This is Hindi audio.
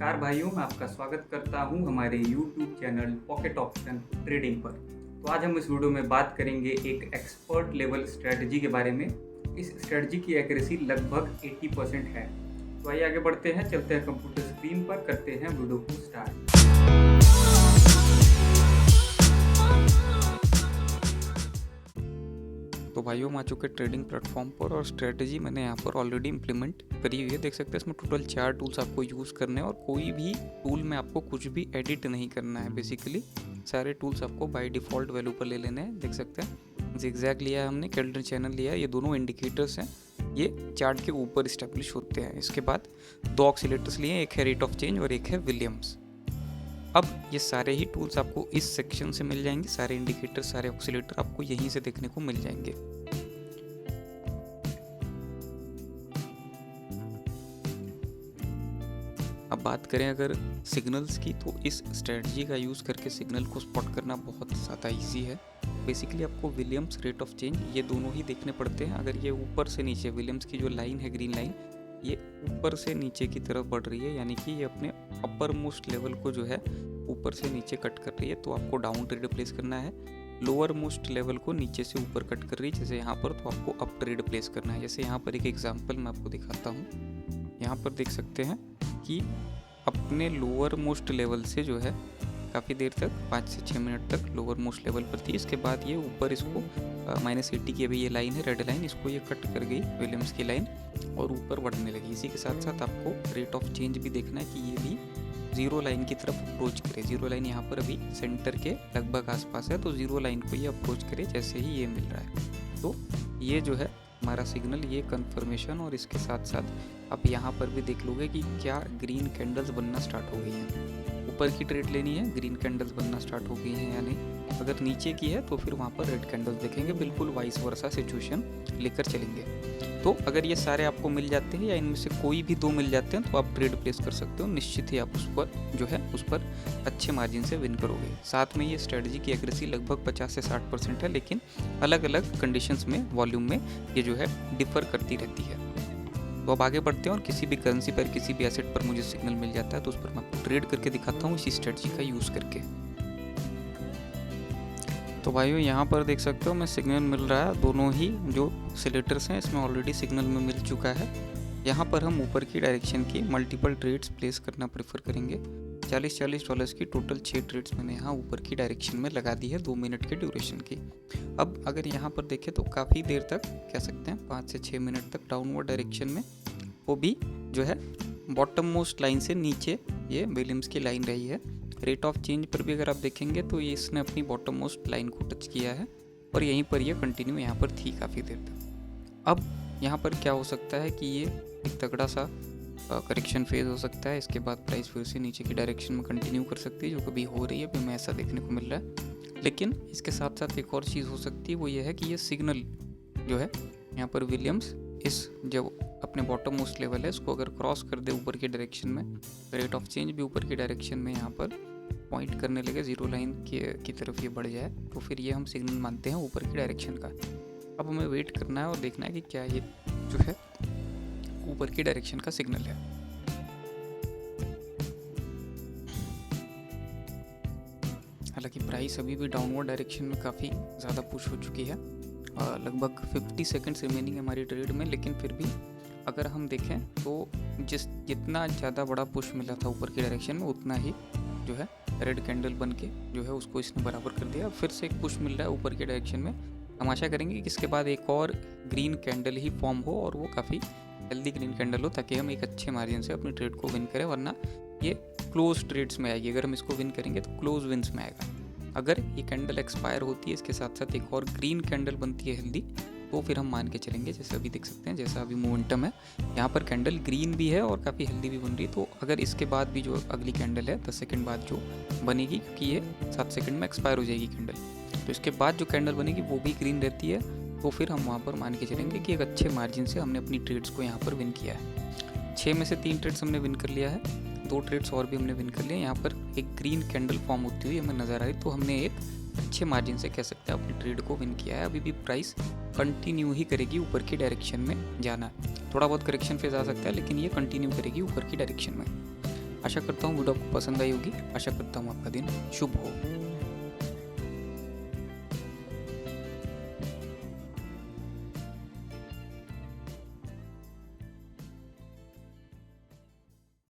नमस्कार भाइयों, मैं आपका स्वागत करता हूं हमारे YouTube channel pocket option trading पर। तो आज हम इस वीडियो में बात करेंगे एक एक्सपर्ट लेवल स्ट्रेटजी के बारे में। इस स्ट्रेटजी की एक्यूरेसी लगभग 80% है। तो आइए आगे बढ़ते हैं, चलते हैं कंप्यूटर स्क्रीन पर, करते हैं वीडियो को स्टार्ट। तो भाइयों, हम आ चुके ट्रेडिंग प्लेटफॉर्म पर और स्ट्रेटजी मैंने यहाँ पर ऑलरेडी इंप्लीमेंट करी हुई है। देख सकते हैं इसमें टोटल 4 टूल्स आपको यूज़ करने हैं और कोई भी टूल में आपको कुछ भी एडिट नहीं करना है। बेसिकली सारे टूल्स आपको बाय डिफ़ॉल्ट वैल्यू पर ले लेने हैं। देख सकते हैं ज़िगज़ैग लिया है हमने, कैलेंडर चैनल लिया है। ये दोनों इंडिकेटर्स हैं, ये चार्ट के ऊपर इस्टेब्लिश होते हैं। इसके बाद 2 ऑक्सीलेटर्स लिए हैं, एक है रेट ऑफ चेंज और एक है विलियम्स। अब ये सारे ही टूल्स आपको इस सेक्शन से मिल जाएंगे। सारे इंडिकेटर, सारे ऑक्सीलेटर आपको यहीं से देखने को मिल जाएंगे। अब बात करें अगर सिग्नल्स की, तो इस स्ट्रेटजी का यूज़ करके सिग्नल को स्पॉट करना बहुत ज़्यादा इजी है। बेसिकली आपको विलियम्स, रेट ऑफ चेंज, ये दोनों ही देखने पड़ते हैं। अगर ये ऊपर से नीचे, विलियम्स की जो लाइन है, ग्रीन लाइन, ये ऊपर से नीचे की तरफ बढ़ रही है, यानी कि ये अपने अपर मोस्ट लेवल को जो है ऊपर से नीचे कट कर रही है, तो आपको डाउन ट्रेड प्लेस करना है। लोअर मोस्ट लेवल को नीचे से ऊपर कट कर रही है, जैसे यहाँ पर, तो आपको अप ट्रेड प्लेस करना है। जैसे यहाँ पर एक एग्जांपल मैं आपको दिखाता हूँ। यहाँ पर देख सकते हैं कि अपने लोअर मोस्ट लेवल से जो है काफ़ी देर तक, 5 से 6 मिनट तक लोअर मोस्ट लेवल पर थी। इसके बाद ये ऊपर इसको -80 की अभी ये लाइन है, रेड लाइन, इसको ये कट कर गई विलियम्स की लाइन और ऊपर बढ़ने लगी। इसी के साथ साथ आपको रेट ऑफ चेंज भी देखना है कि ये भी जीरो लाइन की तरफ अप्रोच करे। जीरो लाइन यहाँ पर अभी सेंटर के लगभग आसपास है, तो जीरो लाइन को ये अप्रोच करे जैसे ही ये मिल रहा है। तो ये जो है हमारा सिग्नल, ये कंफर्मेशन। और इसके साथ साथ आप यहाँ पर भी देख लोगे कि क्या ग्रीन कैंडल्स बनना स्टार्ट हो गई हैं। ऊपर की ट्रेड लेनी है, ग्रीन कैंडल्स बनना स्टार्ट हो गई हैं या नहीं। अगर नीचे की है तो फिर वहाँ पर रेड कैंडल्स देखेंगे। बिल्कुल वाइस वर्सा सिचुएशन लेकर चलेंगे। तो अगर ये सारे आपको मिल जाते हैं या इनमें से कोई भी 2 मिल जाते हैं, तो आप ट्रेड प्लेस कर सकते हो। निश्चित ही आप उस पर जो है उस पर अच्छे मार्जिन से विन करोगे। साथ में ये स्ट्रेटजी की एक्यूरेसी लगभग 50 से 60% है, लेकिन अलग अलग कंडीशंस में, वॉल्यूम में ये जो है डिफर करती रहती है। तो अब आगे बढ़ते हैं और किसी भी करेंसी पर, किसी भी एसेट पर मुझे सिग्नल मिल जाता है तो उस पर मैं आपको ट्रेड करके दिखाता हूँ इसी स्ट्रेटजी का यूज़ करके। तो भाइयों, यहाँ पर देख सकते हो मैं सिग्नल मिल रहा है। दोनों ही जो ऑसिलेटर्स हैं इसमें ऑलरेडी सिग्नल में मिल चुका है। यहाँ पर हम ऊपर की डायरेक्शन की मल्टीपल ट्रेड्स प्लेस करना प्रेफर करेंगे। $40 की टोटल 6 ट्रेड्स मैंने यहाँ ऊपर की डायरेक्शन में लगा दी है, 2 मिनट के ड्यूरेशन की। अब अगर यहाँ पर देखें तो काफ़ी देर तक, कह सकते हैं 5 से 6 मिनट तक डाउनवर्ड डायरेक्शन में, वो भी जो है बॉटम मोस्ट लाइन से नीचे ये विलियम्स की लाइन रही है। रेट ऑफ चेंज पर भी अगर आप देखेंगे तो ये इसने अपनी बॉटम मोस्ट लाइन को टच किया है और यहीं पर ये कंटिन्यू यहाँ पर थी काफ़ी देर तक। अब यहाँ पर क्या हो सकता है कि ये एक तगड़ा सा करेक्शन फेज हो सकता है। इसके बाद प्राइस फिर से नीचे की डायरेक्शन में कंटिन्यू कर सकती है, जो कभी हो रही है, अभी हमें ऐसा देखने को मिल रहा है। लेकिन इसके साथ साथ एक और चीज़ हो सकती है, वो ये है कि ये सिग्नल जो है यहाँ पर विलियम्स, इस जो अपने बॉटम मोस्ट लेवल है, इसको अगर क्रॉस कर दे ऊपर की डायरेक्शन में, रेट ऑफ चेंज भी ऊपर की डायरेक्शन में यहाँ पर पॉइंट करने लगे, जीरो लाइन की तरफ ये बढ़ जाए, तो फिर ये हम सिग्नल मानते हैं ऊपर की डायरेक्शन का। अब हमें वेट करना है और देखना है कि क्या ये जो है ऊपर की डायरेक्शन का सिग्नल है। हालांकि प्राइस अभी भी डाउनवर्ड डायरेक्शन में काफ़ी ज़्यादा पुश हो चुकी है। लगभग 50 सेकेंड्स रिमेनिंग है हमारी ट्रेड में, लेकिन फिर भी अगर हम देखें तो जितना ज़्यादा बड़ा पुश मिला था ऊपर की डायरेक्शन में, उतना ही जो है रेड कैंडल बन के जो है उसको इसने बराबर कर दिया। फिर से एक पुश मिल रहा है ऊपर की डायरेक्शन में। हम आशा करेंगे कि इसके बाद एक और ग्रीन कैंडल ही फॉर्म हो और वो काफ़ी हेल्दी ग्रीन कैंडल हो, ताकि हम एक अच्छे मार्जिन से अपनी ट्रेड को विन करें। वरना ये क्लोज ट्रेड्स में आएगी। अगर हम इसको विन करेंगे तो क्लोज विन्स में आएगा। अगर ये कैंडल एक्सपायर होती है, इसके साथ साथ एक और ग्रीन कैंडल बनती है हेल्दी, तो फिर हम मान के चलेंगे, जैसे अभी देख सकते हैं, जैसा अभी मोमेंटम है, यहाँ पर कैंडल ग्रीन भी है और काफ़ी हेल्दी भी बन रही है। तो अगर इसके बाद भी जो अगली कैंडल है 10 सेकंड बाद जो बनेगी, क्योंकि ये 7 सेकंड में एक्सपायर हो जाएगी कैंडल, तो इसके बाद जो कैंडल बनेगी वो भी ग्रीन रहती है, तो फिर हम वहाँ पर मान के चलेंगे कि एक अच्छे मार्जिन से हमने अपनी ट्रेड्स को यहाँ पर विन किया है। 6 में से 3 ट्रेड्स हमने विन कर लिया है, 2 ट्रेड्स और भी हमने विन कर लिए। यहाँ पर एक ग्रीन कैंडल फॉर्म होती हुई हमें नज़र आ रही, तो हमने एक अच्छे मार्जिन से, कह सकते हैं, अपनी ट्रेड को विन किया है। अभी भी प्राइस कंटिन्यू ही करेगी ऊपर की डायरेक्शन में जाना। थोड़ा बहुत करेक्शन फेज आ सकता है, लेकिन ये कंटिन्यू करेगी ऊपर की डायरेक्शन में। आशा करता हूँ वीडियो आपको पसंद आई होगी। आशा करता हूँ आपका दिन शुभ हो।